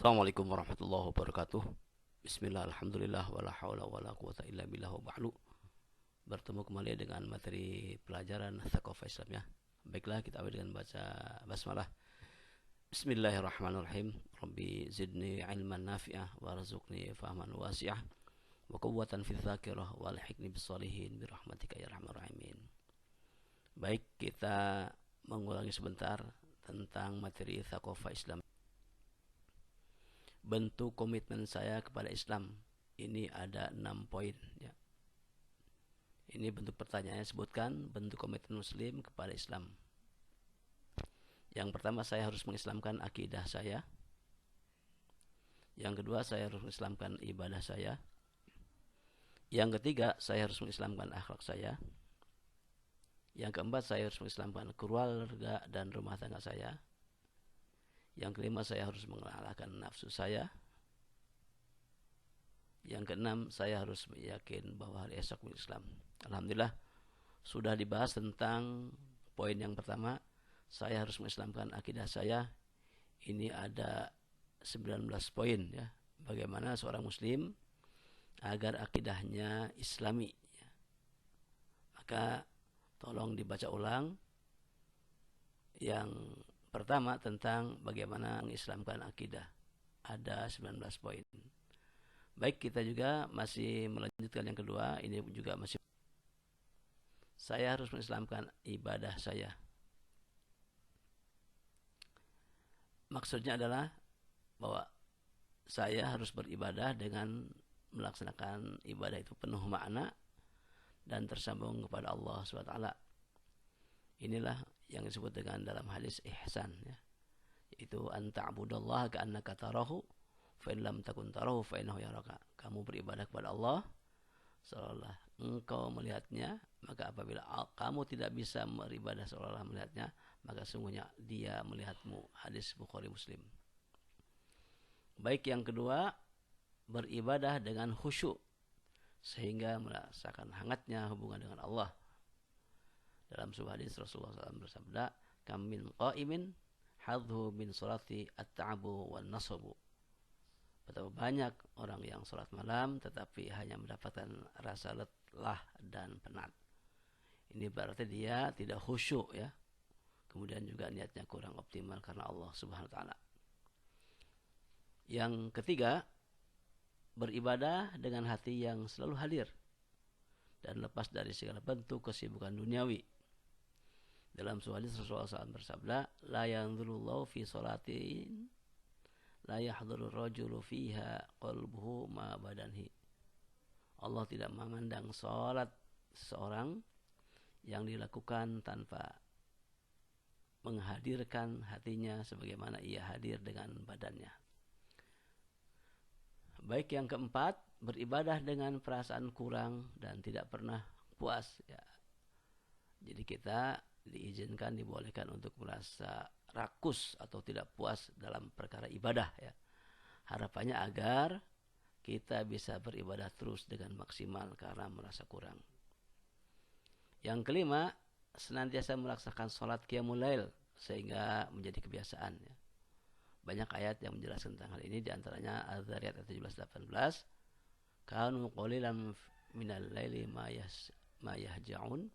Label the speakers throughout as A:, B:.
A: Assalamualaikum warahmatullahi wabarakatuh. Bismillah, alhamdulillah, wala hawla wala quwata illa billah wa ba'lu. Bertemu kembali dengan materi pelajaran Thaqafah Islam ya. Baiklah, kita awali dengan baca basmalah. Bismillahirrahmanirrahim. Rabbi zidni ilman nafi'ah warzuqni fahman wasi'ah wa quwwatan fil dzakirah wal hikni bis shalihin bi rahmatika ya arhamar rahimin. Baik, kita mengulangi sebentar tentang materi Thaqafah Islam. Bentuk komitmen saya kepada Islam ini ada 6 poin ya. Ini bentuk pertanyaannya, sebutkan bentuk komitmen muslim kepada Islam. Yang pertama, saya harus mengislamkan akidah saya. Yang kedua, saya harus mengislamkan ibadah saya. Yang ketiga, saya harus mengislamkan akhlak saya. Yang keempat, saya harus mengislamkan keluarga dan rumah tangga saya. Yang kelima, saya harus mengalahkan nafsu saya. Yang keenam, saya harus yakin bahwa hari esok milik Islam. Alhamdulillah, sudah dibahas tentang poin yang pertama, saya harus mengislamkan akidah saya. Ini ada 19 poin ya. Bagaimana seorang muslim agar akidahnya islami ya. Maka tolong dibaca ulang. Yang pertama tentang bagaimana mengislamkan akidah. Ada 19 poin. Baik, kita juga masih melanjutkan yang kedua. Ini juga masih. Saya harus mengislamkan ibadah saya. Maksudnya adalah bahwa saya harus beribadah dengan melaksanakan ibadah itu penuh makna dan tersambung kepada Allah SWT. Inilah yang disebut dengan dalam hadis ihsan ya. Yaitu anta'budallaha ka'annaka tarahu fa in lam takun tarahu fa innahu yaraka. Kamu beribadah kepada Allah seolah engkau melihatnya, maka apabila kamu tidak bisa beribadah seolah melihatnya, maka sungguhnya dia melihatmu. Hadis Bukhari Muslim. Baik, yang kedua, beribadah dengan khusyuk sehingga merasakan hangatnya hubungan dengan Allah. Dalam sebuah hadis Rasulullah SAW bersabda, kam min qa'imin hadhu min salati at-ta'abu wan nasabu. Betapa banyak orang yang salat malam tetapi hanya mendapatkan rasa lelah dan penat. Ini berarti dia tidak khusyuk ya. Kemudian juga niatnya kurang optimal karena Allah Subhanahu wa taala. Yang ketiga, beribadah dengan hati yang selalu hadir dan lepas dari segala bentuk kesibukan duniawi. Dalam sebuah hadis Rasulullah SAW bersabda, la yanzurullahu fi salatin la yahdurur rajulu fiha qalbuhu ma badanhi. Allah tidak memandang salat seseorang yang dilakukan tanpa menghadirkan hatinya sebagaimana ia hadir dengan badannya. Baik, yang keempat, beribadah dengan perasaan kurang dan tidak pernah puas ya. Jadi kita diizinkan, dibolehkan untuk merasa rakus atau tidak puas dalam perkara ibadah ya. Harapannya agar kita bisa beribadah terus dengan maksimal karena merasa kurang. Yang kelima, senantiasa melaksanakan sholat qiyamul lail sehingga menjadi kebiasaan ya. Banyak ayat yang menjelaskan tentang hal ini, diantaranya Az-Zariyat ayat 17-18. Kanu qalilan minal laili ma yahja'un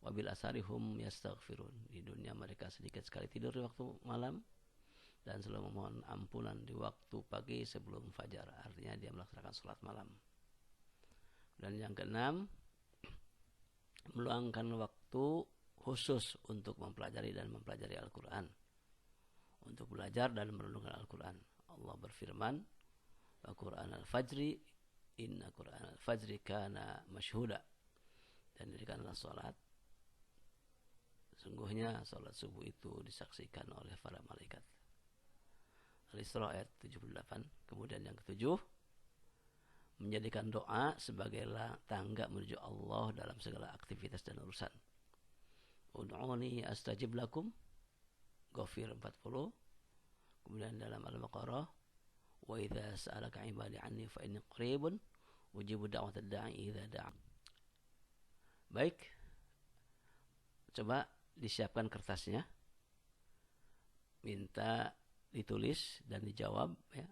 A: wabil asarihum yastaghfirun. Di dunia mereka sedikit sekali tidur di waktu malam dan selalu memohon ampunan di waktu pagi sebelum fajar. Artinya dia melaksanakan sholat malam. Dan yang keenam, meluangkan waktu khusus untuk mempelajari Al-Quran, untuk belajar dan merenungkan Al-Quran. Allah berfirman, Al-Quran al-Fajri, inna Quran al-Fajri kana masyhuda. Dan dirikanlah sholat, sungguhnya sholat subuh itu disaksikan oleh para malaikat. Al-Isra ayat 78. Kemudian yang ketujuh, menjadikan doa sebagai tangga menuju Allah dalam segala aktivitas dan urusan. Ud'uni astajib lakum, Ghafir 40. Kemudian dalam Al-Baqarah, wa idza sa'alaka 'ibadi 'anni fa inni qaribun ujibu da'watad da'i idza da'a. Baik, coba disiapkan kertasnya. Minta ditulis dan dijawab ya.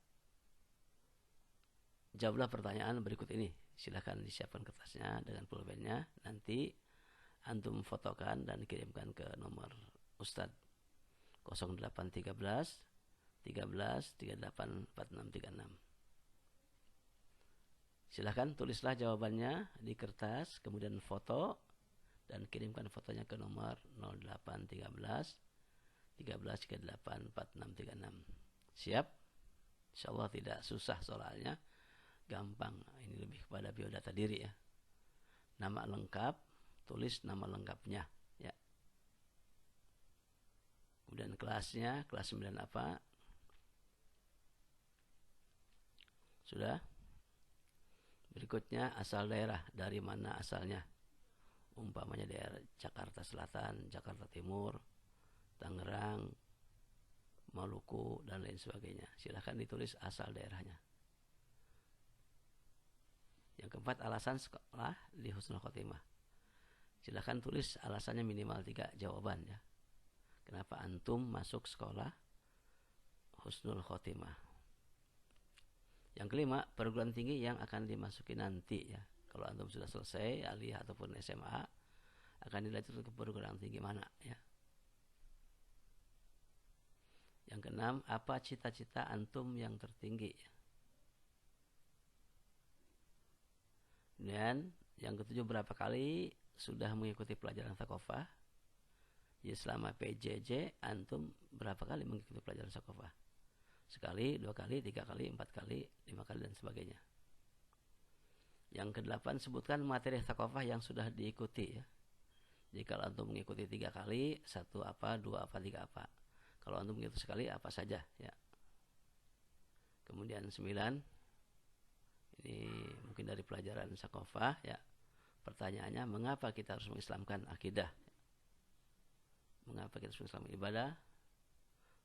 A: Jawablah pertanyaan berikut ini. Silakan disiapkan kertasnya dengan pulpennya. Nanti antum fotokan dan kirimkan ke nomor Ustadz 0813 13 38 4636. Silahkan tulislah jawabannya di kertas, kemudian foto dan kirimkan fotonya ke nomor 0813 13 38 4636. Siap? Insyaallah tidak susah soalnya, gampang. Ini lebih kepada biodata diri ya. Nama lengkap, tulis nama lengkapnya ya. Kemudian kelasnya, kelas 9 apa? Sudah? Berikutnya asal daerah, dari mana asalnya? Umpamanya daerah Jakarta Selatan, Jakarta Timur, Tangerang, Maluku dan lain sebagainya. Silahkan ditulis asal daerahnya. Yang keempat, alasan sekolah di Husnul Khotimah. Silahkan tulis alasannya minimal 3 jawaban ya. Kenapa antum masuk sekolah Husnul Khotimah? Yang kelima, perguruan tinggi yang akan dimasuki nanti ya. Kalau antum sudah selesai aliyah ataupun SMA, akan dilanjutkan ke perguruan tinggi mana ya. Yang keenam, apa cita-cita antum yang tertinggi ya. Dan yang ketujuh, berapa kali sudah mengikuti pelajaran Thaqafah? Ya, selama PJJ antum berapa kali mengikuti pelajaran Thaqafah? Sekali, 2 kali, 3 kali, 4 kali, 5 kali dan sebagainya. Yang kedelapan, sebutkan materi Thaqafah yang sudah diikuti ya. Jadi kalau antum mengikuti 3 kali, 1 apa, 2 apa, 3 apa. Kalau antum mengikuti sekali, apa saja ya. Kemudian 9, ini mungkin dari pelajaran Thaqafah ya. Pertanyaannya, mengapa kita harus mengislamkan akidah? Mengapa kita harus mengislamkan ibadah?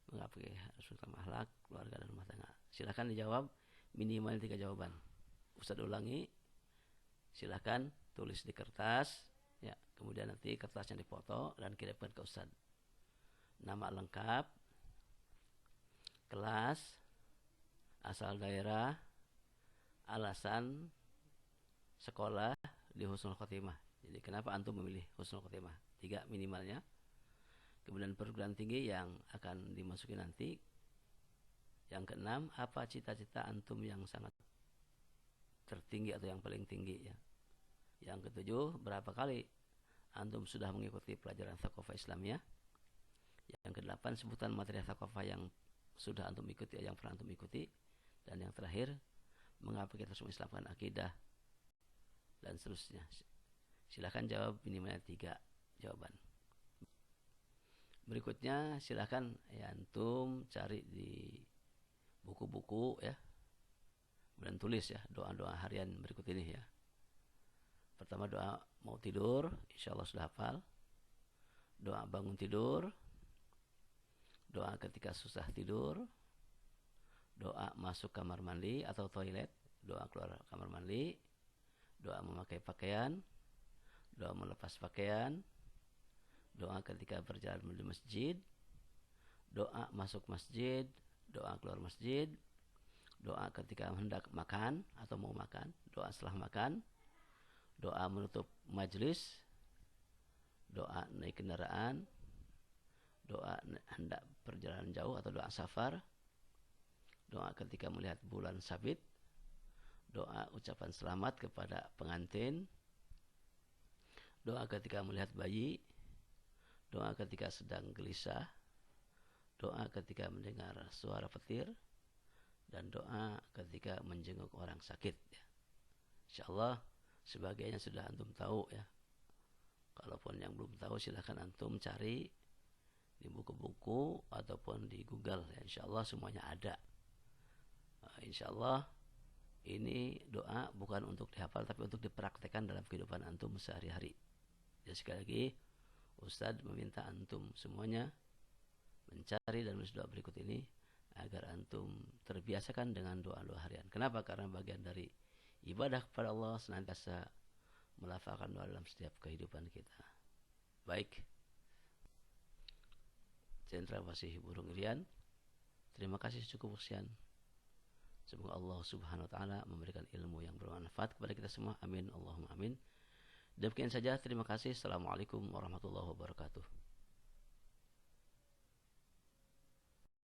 A: Mengapa kita harus mengislamkan akhlak, keluarga dan rumah tangga? Silakan dijawab minimal 3 jawaban. Ustaz ulangi. Silakan tulis di kertas ya. Kemudian nanti kertasnya dipoto dan kirimkan ke Ustaz. Nama lengkap, kelas, asal daerah, alasan sekolah di Husnul Khotimah. Jadi kenapa antum memilih Husnul Khotimah? 3 minimalnya. Kemudian perguruan tinggi yang akan dimasuki nanti. Yang keenam, apa cita-cita antum yang sangat tertinggi atau yang paling tinggi ya. Yang ketujuh, berapa kali antum sudah mengikuti pelajaran Thaqafah Islamiyah. Yang kedelapan, sebutan materi Thaqafah yang sudah antum ikuti, yang pernah antum ikuti. Dan yang terakhir, mengapa kita harus mengislamkan akidah dan seterusnya. Silakan jawab minimal 3 jawaban. Berikutnya silakan ya, antum cari di buku-buku ya. Dan tulis ya doa-doa harian berikut ini ya. Pertama, doa mau tidur, insyaallah sudah hafal. Doa bangun tidur. Doa ketika susah tidur. Doa masuk kamar mandi atau toilet. Doa keluar kamar mandi. Doa memakai pakaian. Doa melepas pakaian. Doa ketika berjalan menuju masjid. Doa masuk masjid. Doa keluar masjid. Doa ketika hendak makan atau mau makan. Doa setelah makan. Doa menutup majelis. Doa naik kendaraan. Doa hendak perjalanan jauh atau doa safar. Doa ketika melihat bulan sabit. Doa ucapan selamat kepada pengantin. Doa ketika melihat bayi. Doa ketika sedang gelisah. Doa ketika mendengar suara petir. Dan doa ketika menjenguk orang sakit ya. Insyaallah sebagainya sudah antum tahu ya. Kalaupun yang belum tahu silahkan antum cari di buku-buku ataupun di Google ya. Insyaallah semuanya ada. Insyaallah ini doa bukan untuk dihafal tapi untuk dipraktekkan dalam kehidupan antum sehari-hari. Jadi sekali lagi Ustadz meminta antum semuanya mencari dan menulis doa berikut ini agar antum terbiasakan dengan doa-doa harian. Kenapa? Karena bagian dari ibadah kepada Allah senantiasa melafalkan doa dalam setiap kehidupan kita. Baik. Cendrawasih burung irian. Terima kasih, cukup sekian. Semoga Allah Subhanahu wa taala memberikan ilmu yang bermanfaat kepada kita semua. Amin Allahumma amin. Demikian saja, terima kasih. Assalamualaikum warahmatullahi wabarakatuh.